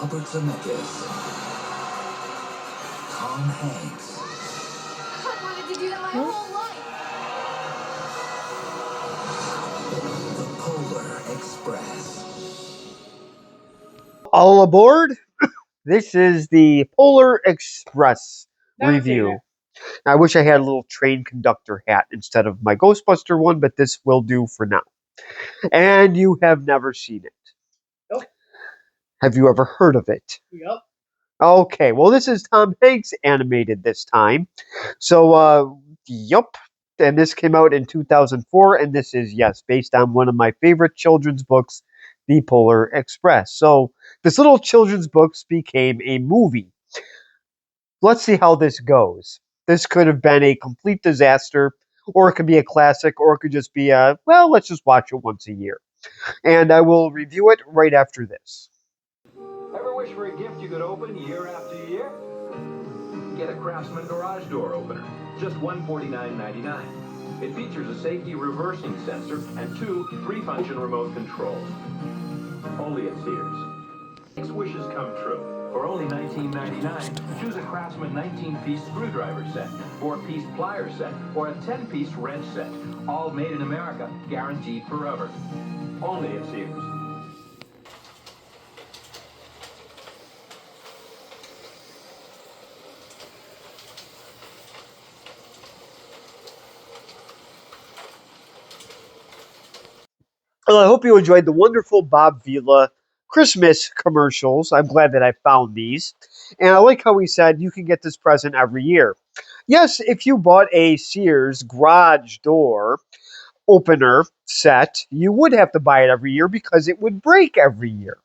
Robert Zemeckis, Tom Hanks. I wanted to do that my whole life. The Polar Express. All aboard! This is the Polar Express review. I wish I had a little train conductor hat instead of my Ghostbuster one, but this will do for now. And you have never seen it. Nope. Have you ever heard of it? Yep. Okay, well, this is Tom Hanks animated this time. So, yup. And this came out in 2004, and this is, yes, based on one of my favorite children's books, The Polar Express. So, this little children's books became a movie. Let's see how this goes. This could have been a complete disaster, or it could be a classic, or it could just be a, well, let's just watch it once a year. And I will review it right after this. Ever wish for a gift you could open year after year? Get a Craftsman garage door opener, just $149.99. It features a safety reversing sensor and 2 3-function remote controls. Only at Sears. 6 wishes come true. For only $19.99, choose a Craftsman 19-piece screwdriver set, 4-piece plier set, or a 10-piece wrench set. All made in America, guaranteed forever. Only at Sears. Well, I hope you enjoyed the wonderful Bob Vila Christmas commercials. I'm glad that I found these. And I like how he said you can get this present every year. Yes, if you bought a Sears garage door opener set, you would have to buy it every year because it would break every year.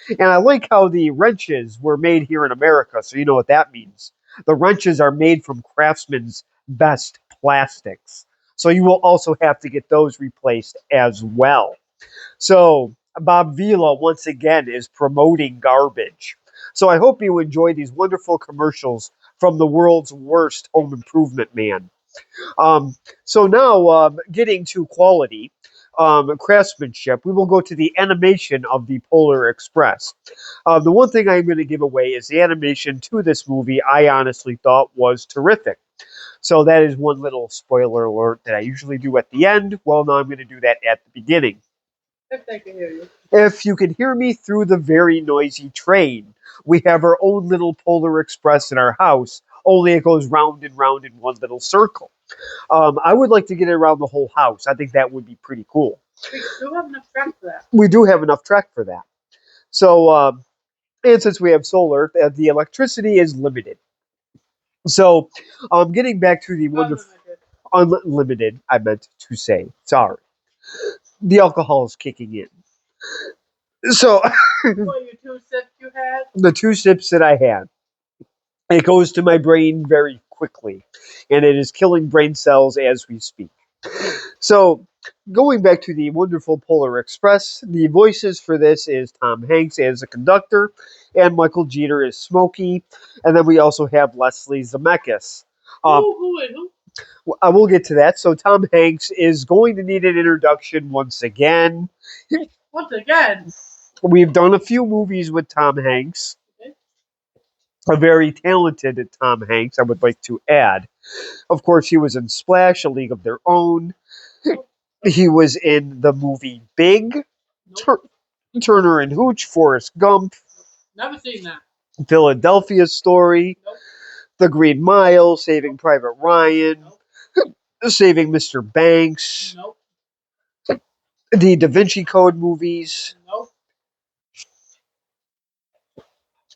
And I like how the wrenches were made here in America, so you know what that means. The wrenches are made from Craftsman's best plastics. So you will also have to get those replaced as well. So Bob Vila once again is promoting garbage. So I hope you enjoy these wonderful commercials from the world's worst home improvement man. So now, getting to quality, craftsmanship, we will go to the animation of the Polar Express. The one thing I'm going to give away is the animation to this movie I honestly thought was terrific. So that is one little spoiler alert that I usually do at the end. Well, now I'm going to do that at the beginning. If they can hear you. If you can hear me through the very noisy train, we have our own little Polar Express in our house, only it goes round and round in one little circle. I would like to get it around the whole house. I think that would be pretty cool. We do have enough track for that. We do have enough track for that. So, and since we have solar, the electricity is limited. So, getting back to the wonderful unlimited, I meant to say, sorry. The alcohol is kicking in. So, What, your 2 sips you had? the 2 sips that I had, it goes to my brain very quickly, and it is killing brain cells as we speak. So, going back to the wonderful Polar Express, the voices for this is Tom Hanks as the conductor, and Michael Jeter as Smokey, and then we also have Leslie Zemeckis. Who? I will get to that. So, Tom Hanks is going to need an introduction once again. Once again. We've done a few movies with Tom Hanks. A very talented Tom Hanks, I would like to add. Of course, he was in Splash, A League of Their Own. He was in the movie Big, Turner and Hooch, Forrest Gump, Never seen that. Philadelphia Story, Nope. The Green Mile, Saving Private Ryan, Nope. Saving Mr. Banks, Nope. the Da Vinci Code movies. Nope.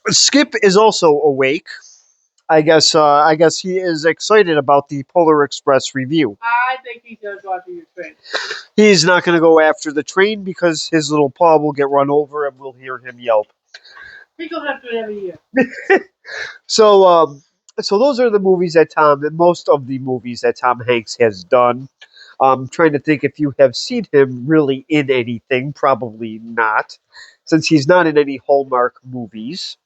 Skip is also awake. I guess he is excited about the Polar Express review. I think he's going to go after your train. He's not going to go after the train because his little paw will get run over and we'll hear him yelp. He goes after it every year. So those are the movies most of the movies that Tom Hanks has done. I'm trying to think if you have seen him really in anything. Probably not, since he's not in any Hallmark movies.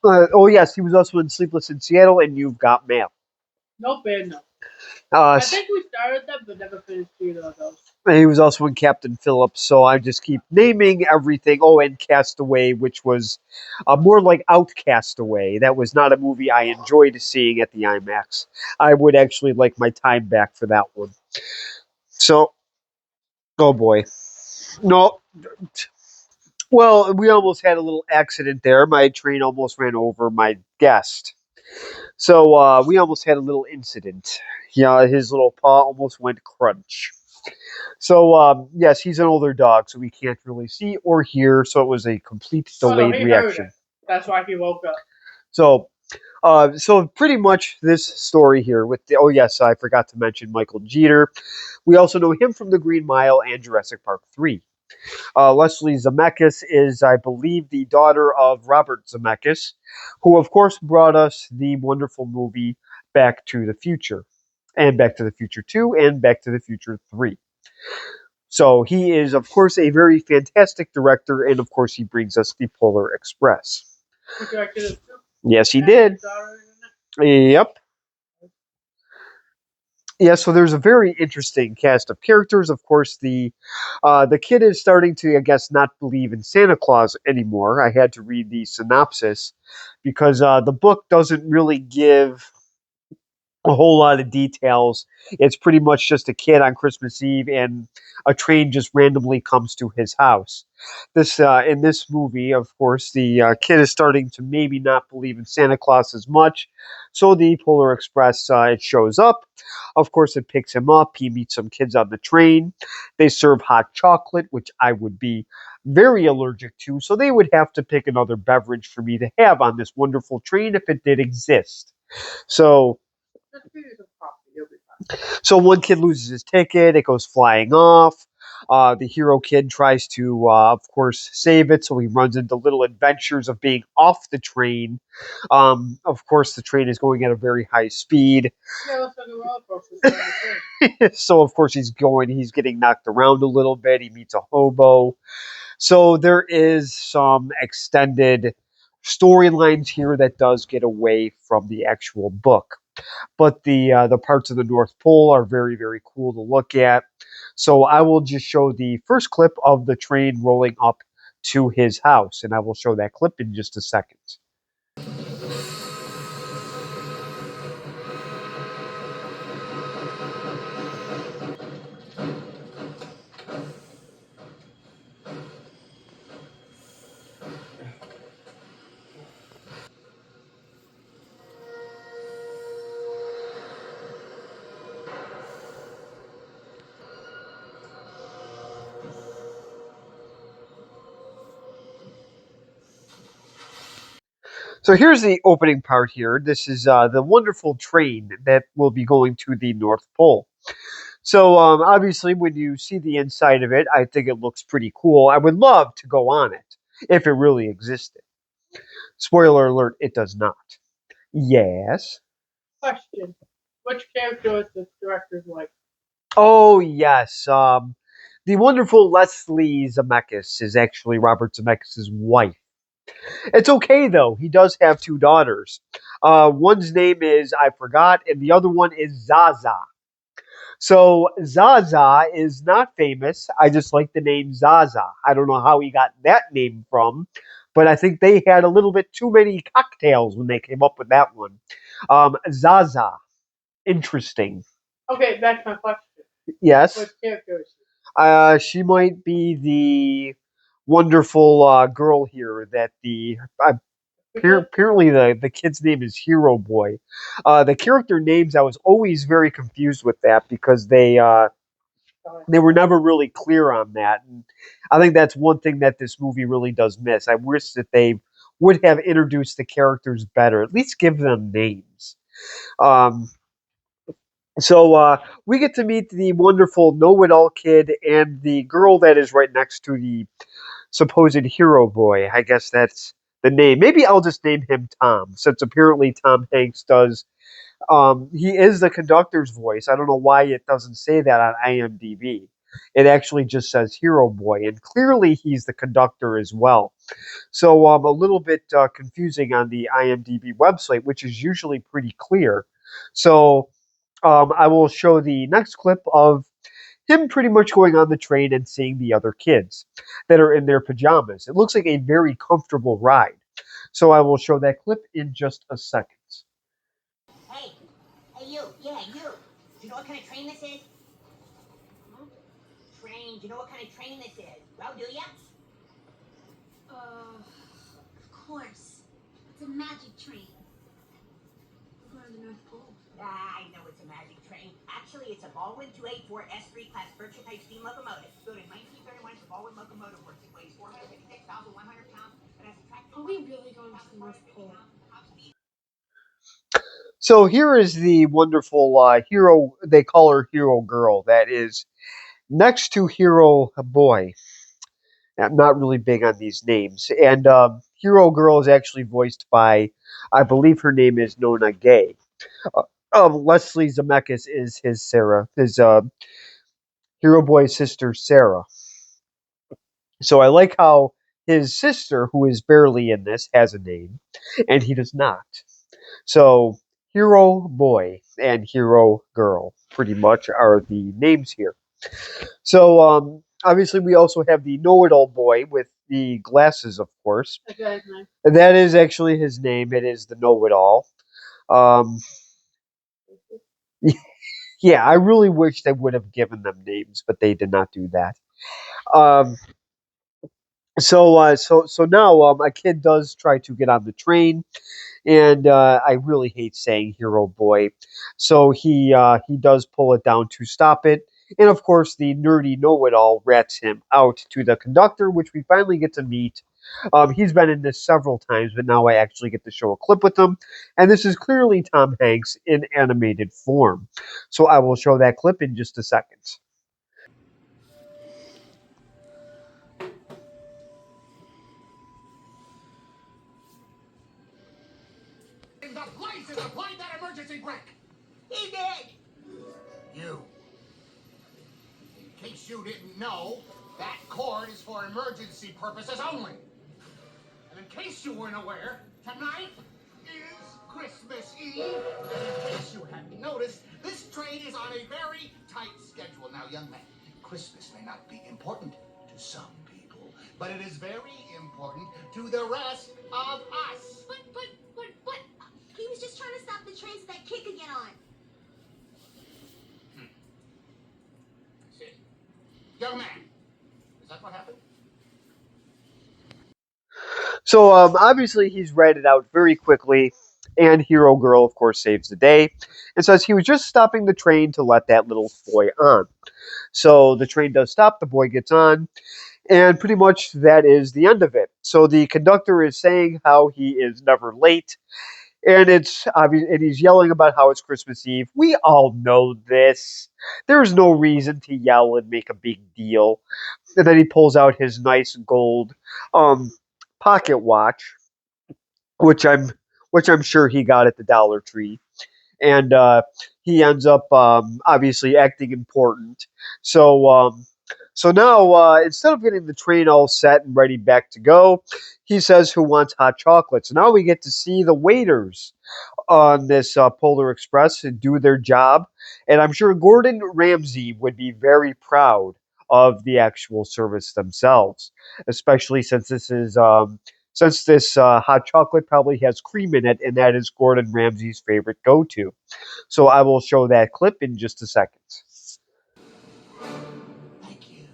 Oh yes, he was also in Sleepless in Seattle and You've Got Mail. Nope, and no. I think we started them, but never finished either of those. He was also in Captain Phillips, so I just keep naming everything. Oh, and Castaway, which was more like Outcastaway. That was not a movie I enjoyed seeing at the IMAX. I would actually like my time back for that one. So, oh boy. No, well, we almost had a little accident there. My train almost ran over my guest. So we almost had a little incident. Yeah, his little paw almost went crunch. So yes, he's an older dog, so we can't really see or hear. So it was a complete delayed he heard reaction. it. That's why he woke up. So, so pretty much this story here with the, oh yes, I forgot to mention Michael Jeter. We also know him from The Green Mile and Jurassic Park 3. Leslie Zemeckis is, I believe, the daughter of Robert Zemeckis, who of course brought us the wonderful movie Back to the Future, and Back to the Future 2, and Back to the Future 3. So he is, of course, a very fantastic director, and of course, he brings us the Polar Express. He directed it too. Yes, he And did. his daughter is in it. Yep. Yeah, so there's a very interesting cast of characters. Of course, the kid is starting to, I guess, not believe in Santa Claus anymore. I had to read the synopsis because the book doesn't really give a whole lot of details. It's pretty much just a kid on Christmas Eve, and a train just randomly comes to his house. This in this movie, of course, the kid is starting to maybe not believe in Santa Claus as much. So the Polar Express it shows up. Of course, it picks him up. He meets some kids on the train. They serve hot chocolate, which I would be very allergic to. So they would have to pick another beverage for me to have on this wonderful train if it did exist. So Just give you some coffee. You'll be fine. so one kid loses his ticket, it goes flying off. The hero kid tries to, of course, save it, so he runs into little adventures of being off the train. Of course, the train is going at a very high speed, Yeah, let's talk about roller coasters on the train. so of course he's getting knocked around a little bit. He meets a hobo. So there is some extended storylines here that does get away from the actual book. But the parts of the North Pole are very, very cool to look at. So I will just show the first clip of the train rolling up to his house, and I will show that clip in just a second. So here's the opening part here. This is the wonderful train that will be going to the North Pole. So obviously, when you see the inside of it, I think it looks pretty cool. I would love to go on it if it really existed. Spoiler alert, it does not. Yes. Question. Which character is the director's wife? Oh, yes. The wonderful Leslie Zemeckis is actually Robert Zemeckis' wife. It's okay, though. He does have two daughters. One's name is, I forgot, and the other one is Zaza. So Zaza is not famous. I just like the name Zaza. I don't know how he got that name from, but I think they had a little bit too many cocktails when they came up with that one. Zaza. Interesting. Okay, back to my question. Yes. Which character is she? She might be the wonderful girl here that apparently the kid's name is Hero Boy. The character names, I was always very confused with that because they were never really clear on that, and I think that's one thing that this movie really does miss. I wish that they would have introduced the characters better, at least give them names. Um, so we get to meet the wonderful know-it-all kid and the girl that is right next to the supposed hero boy. I guess that's the name. Maybe I'll just name him Tom, since apparently Tom Hanks does. He is the conductor's voice. I don't know why it doesn't say that on IMDb. It actually just says hero boy, and clearly he's the conductor as well. So a little bit confusing on the IMDb website, which is usually pretty clear. So I will show the next clip of him pretty much going on the train and seeing the other kids that are in their pajamas. It looks like a very comfortable ride. So I will show that clip in just a second. Hey, hey you, yeah, you. Do you know what kind of train this is? Train, do you know what kind of train this is? Well, do ya? Of course. It's a magic train. We're going to the North Pole. I know it's a magic train. Actually, it's a Baldwin 284 S3 class Berkshire type steam locomotive. Built in 1931 for Baldwin Locomotive Works. It weighs 456,100 pounds and has a track. Are we really going to the North Pole? So here is the wonderful hero. They call her Hero Girl. That is next to Hero Boy. I'm not really big on these names. And Hero Girl is actually voiced by, I believe her name is Nona Gay. Leslie Zemeckis is his Sarah, his Hero Boy's sister Sarah. So I like how his sister, who is barely in this, has a name, and he does not. So Hero Boy and Hero Girl pretty much are the names here. So obviously we also have the know-it-all boy with the glasses, of course. That guy's nice. And that is actually his name. It is the know-it-all. Yeah, I really wish they would have given them names, but they did not do that. So now a kid does try to get on the train, and I really hate saying Hero Boy. So he does pull it down to stop it, and of course the nerdy know-it-all rats him out to the conductor, which we finally get to meet. He's been in this several times, but now I actually get to show a clip with him, and this is clearly Tom Hanks in animated form. So I will show that clip in just a second. The places applied that emergency brake. He did! You. In case you didn't know, that cord is for emergency purposes only. And in case you weren't aware, tonight is Christmas Eve. And in case you hadn't noticed, this train is on a very tight schedule. Now, young man, Christmas may not be important to some people, but it is very important to the rest of us. But, he was just trying to stop the train so that kid could get on. See. Young man, is that what happened? So obviously he's read it out very quickly, and Hero Girl, of course, saves the day and says he was just stopping the train to let that little boy on. So the train does stop, the boy gets on, and pretty much that is the end of it. So the conductor is saying how he is never late, and it's obvious, and he's yelling about how it's Christmas Eve. We all know this. There's no reason to yell and make a big deal. And then he pulls out his nice gold pocket watch, which I'm sure he got at the Dollar Tree, and he ends up obviously acting important. So now instead of getting the train all set and ready back to go, he says who wants hot chocolate. So now we get to see the waiters on this Polar Express do their job, and I'm sure Gordon Ramsay would be very proud of the actual service themselves, especially since this is hot chocolate probably has cream in it, and that is Gordon Ramsay's favorite go-to. So I will show that clip in just a second. Thank you.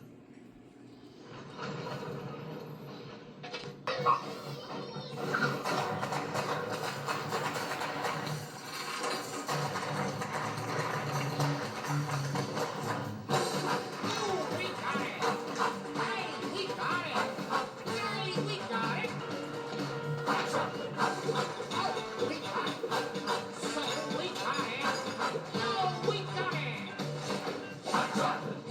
We got it! Hey, we got it! Yay, we got it! Oh, we got it! So we got it! Oh, we got it!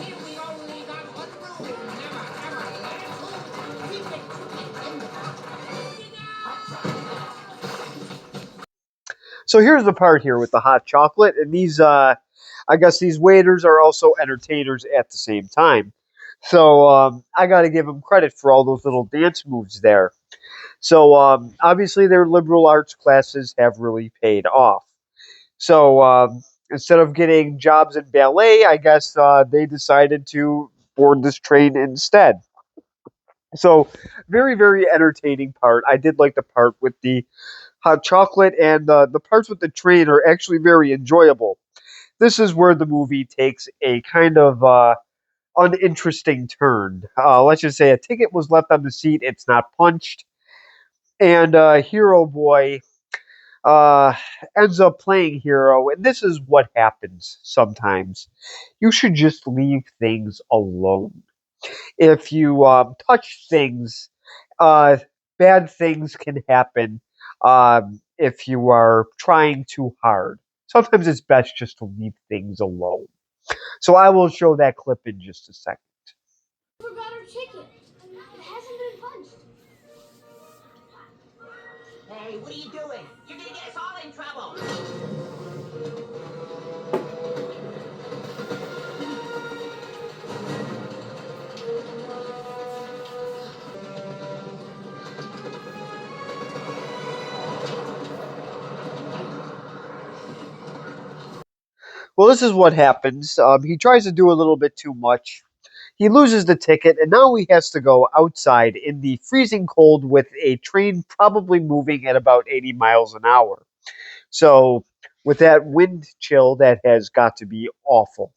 Here we only got one rule. Never, ever let it move. Keep it in the So here's the part here with the hot chocolate, and these I guess these waiters are also entertainers at the same time. So I got to give them credit for all those little dance moves there. So obviously their liberal arts classes have really paid off. So instead of getting jobs in ballet, I guess they decided to board this train instead. So, very, very entertaining part. I did like the part with the hot chocolate, and the parts with the train are actually very enjoyable. This is where the movie takes a kind of uninteresting turn. Let's just say a ticket was left on the seat, it's not punched, and Hero Boy uh, ends up playing Hero, and this is what happens sometimes. You should just leave things alone. If you touch things, uh, bad things can happen if you are trying too hard. Sometimes it's best just to leave things alone. So I will show that clip in just a second. Forgot our ticket. It hasn't been punched. Hey, what are you doing? You're gonna get us all in trouble. Well, this is what happens. He tries to do a little bit too much. He loses the ticket, and now he has to go outside in the freezing cold with a train probably moving at about 80 miles an hour. So, with that wind chill, that has got to be awful.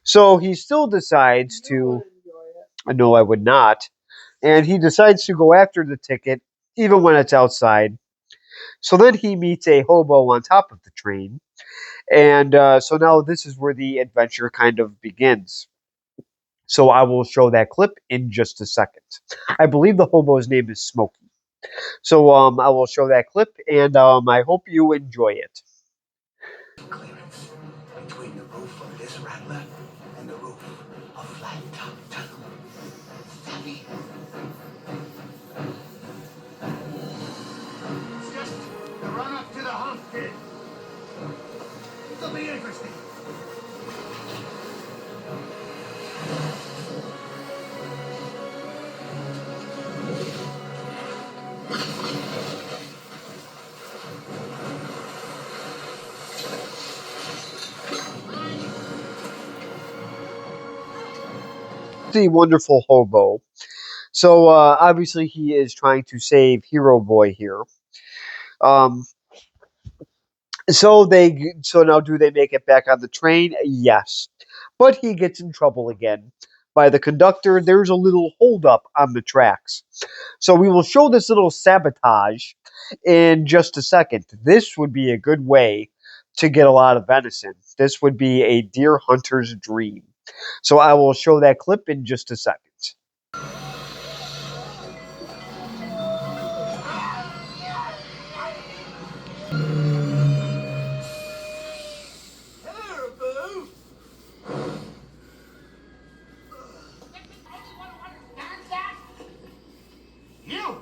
So, he still decides You would to. enjoy it. No, I would not. And he decides to go after the ticket, even when it's outside. So then he meets a hobo on top of the train. And so now this is where the adventure kind of begins. So I will show that clip in just a second. I believe the hobo's name is Smokey. So I will show that clip, and I hope you enjoy it. Clearance between the roof of this rattler and the roof of Flat Top Tunnel. Savvy? It's just the run up to the hump, kid. It'll be interesting. The wonderful hobo. So obviously he is trying to save Hero Boy here. Um, so now do they make it back on the train? Yes. But he gets in trouble again by the conductor. There's a little holdup on the tracks. So we will show this little sabotage in just a second. This would be a good way to get a lot of venison. This would be a deer hunter's dream. So I will show that clip in just a second. Caribou! You!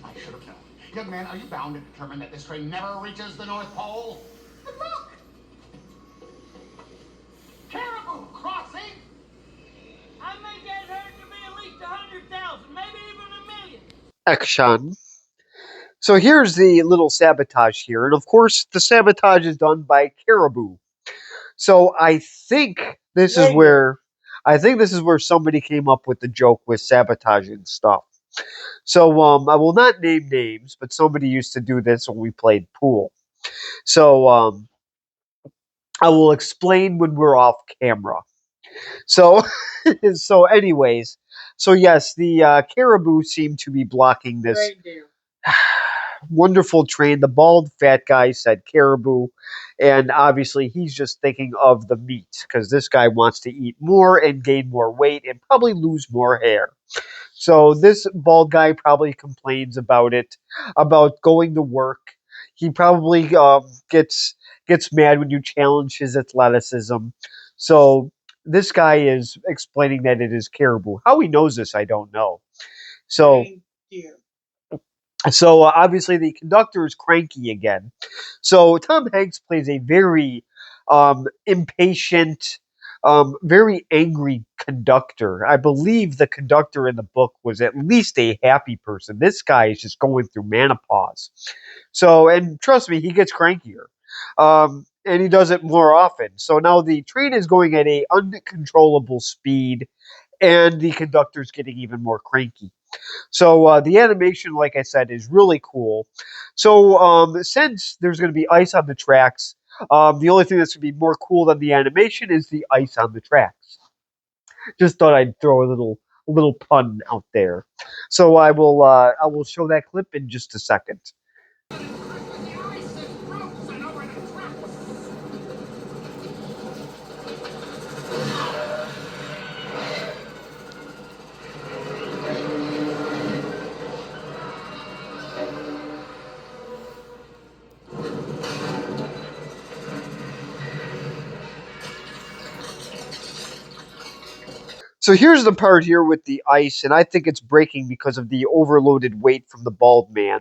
I should have known. Young man, are you bound and determined that this train never reaches the North Pole? But look! Caribou crossing! I make that hurt to be at least 100,000, maybe even a million. Action. So here's the little sabotage here. And of course, the sabotage is done by Caribou. So I think this is where somebody came up with the joke with sabotaging stuff. So I will not name names, but somebody used to do this when we played pool. So I will explain when we're off camera. So so anyways, so yes, the Caribou seem to be blocking this Reindeer. wonderful train. The bald fat guy said Caribou, and obviously he's just thinking of the meat because this guy wants to eat more and gain more weight and probably lose more hair. So this bald guy probably complains about it, about going to work. He probably gets mad when you challenge his athleticism. So this guy is explaining that it is Caribou. How he knows this, I don't know. So Reindeer. Obviously the conductor is cranky again. So Tom Hanks plays a very impatient, very angry conductor. I believe the conductor in the book was at least a happy person. This guy is just going through menopause. So, and trust me, he gets crankier. and he does it more often. So now the train is going at a uncontrollable speed, and the conductor's getting even more cranky. So the animation, like I said, is really cool. So since there's going to be ice on the tracks, the only thing that's going to be more cool than the animation is the ice on the tracks. Just thought I'd throw a little pun out there. So I will show that clip in just a second. So here's the part here with the ice, and I think it's breaking because of the overloaded weight from the bald man.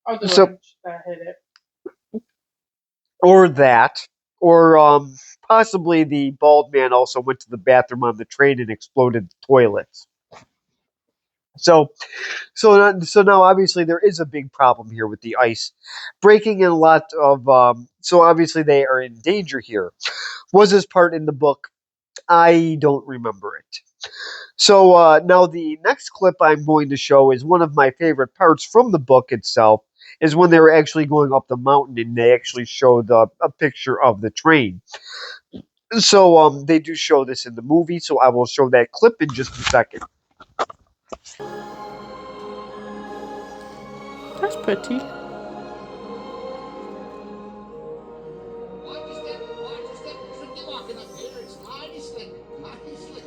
Oh, the So wrench that hit it. or that, or possibly the bald man also went to the bathroom on the train and exploded the toilets. So, so now obviously there is a big problem here with the ice breaking, and a lot of so obviously they are in danger here. Was this part in the book? I don't remember it. So now the next clip I'm going to show is one of my favorite parts from the book itself. Is when they were actually going up the mountain and they actually showed a picture of the train. So they do show this in the movie. So I will show that clip in just a second. That's pretty. Watch your step, tricky walking up here. It's mighty slick,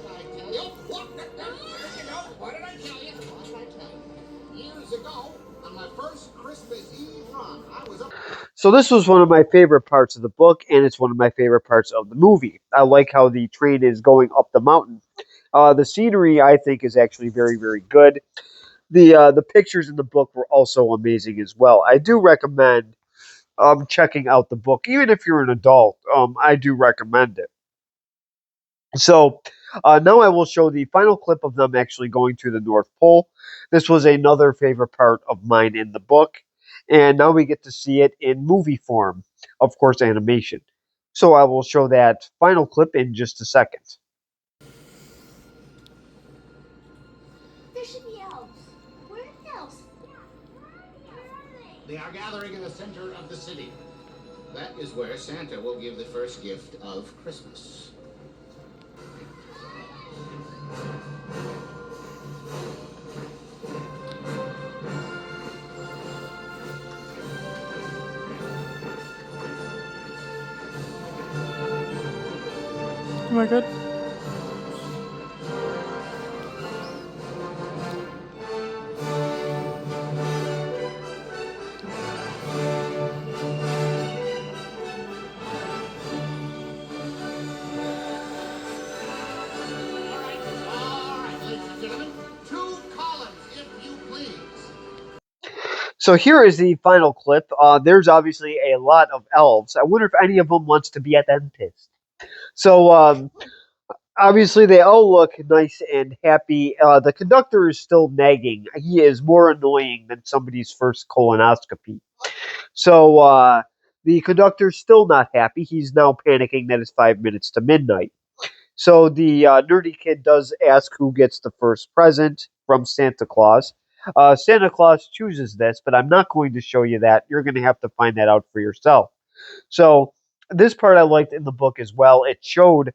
I tell you. What? You know, what did I tell you? What did I tell you? Years ago, on my first Christmas Eve run, I was up. So this was one of my favorite parts of the book, and it's one of my favorite parts of the movie. I like how the train is going up the mountain. The scenery, I think, is actually very, very good. The pictures in the book were also amazing as well. I do recommend checking out the book, even if you're an adult. I do recommend it. So now I will show the final clip of them actually going to the North Pole. This was another favorite part of mine in the book, and now we get to see it in movie form, of course, animation. So I will show that final clip in just a second. There should be elves. Where are the elves? Where are they? They are gathering in the center of the city. That is where Santa will give the first gift of Christmas. Oh my god. All right, ladies and gentlemen, 2 columns, if you please. So here is the final clip. There's obviously a lot of elves. I wonder if any of them wants to be a dentist. So obviously they all look nice and happy. The conductor is still nagging. He is more annoying than somebody's first colonoscopy. So the conductor's still not happy. He's now panicking that it's 5 minutes to midnight. So the nerdy kid does ask who gets the first present from Santa Claus. Santa Claus chooses this, but I'm not going to show you that. You're going to have to find that out for yourself. So this part I liked in the book as well. It showed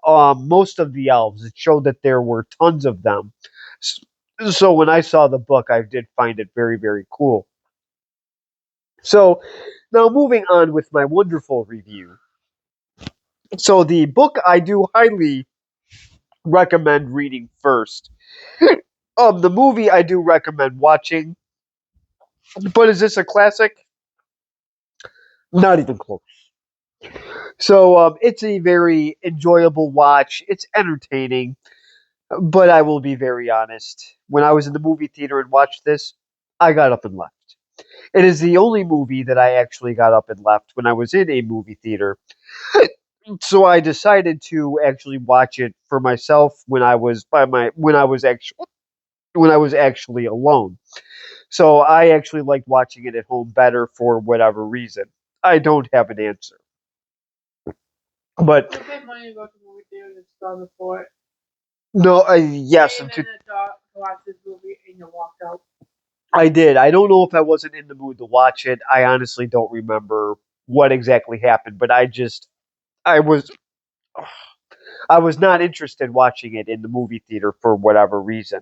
most of the elves. It showed that there were tons of them. So when I saw the book, I did find it very, very cool. So now moving on with my wonderful review. So the book I do highly recommend reading first. The movie I do recommend watching. But is this a classic? Not even close. So it's a very enjoyable watch. It's entertaining. But I will be very honest. When I was in the movie theater and watched this, I got up and left. It is the only movie that I actually got up and left when I was in a movie theater. So I decided to actually watch it for myself when I was actually alone. So I actually liked watching it at home better for whatever reason. I don't have an answer. But You paid money to go to the movie theater and saw the Fort. no, yes, Came in the dark to watch this movie and you walked out. I did. I don't know if I wasn't in the mood to watch it. I honestly don't remember what exactly happened, but I was I was not interested watching it in the movie theater for whatever reason.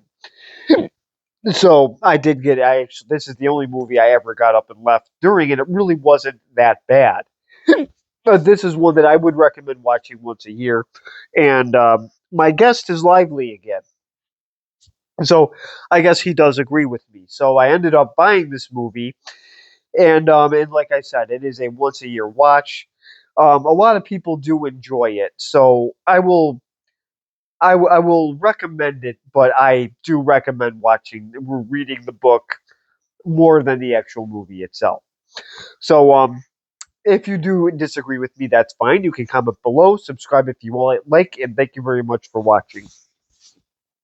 So I did get. I actually, this is the only movie I ever got up and left during, and it really wasn't that bad. But this is one that I would recommend watching once a year. And my guest is lively again, so I guess he does agree with me. So I ended up buying this movie, and like I said, it is a once a year watch. A lot of people do enjoy it, so I will recommend it, but I do recommend reading the book more than the actual movie itself. So, if you do disagree with me, that's fine. You can comment below, subscribe if you like, and thank you very much for watching.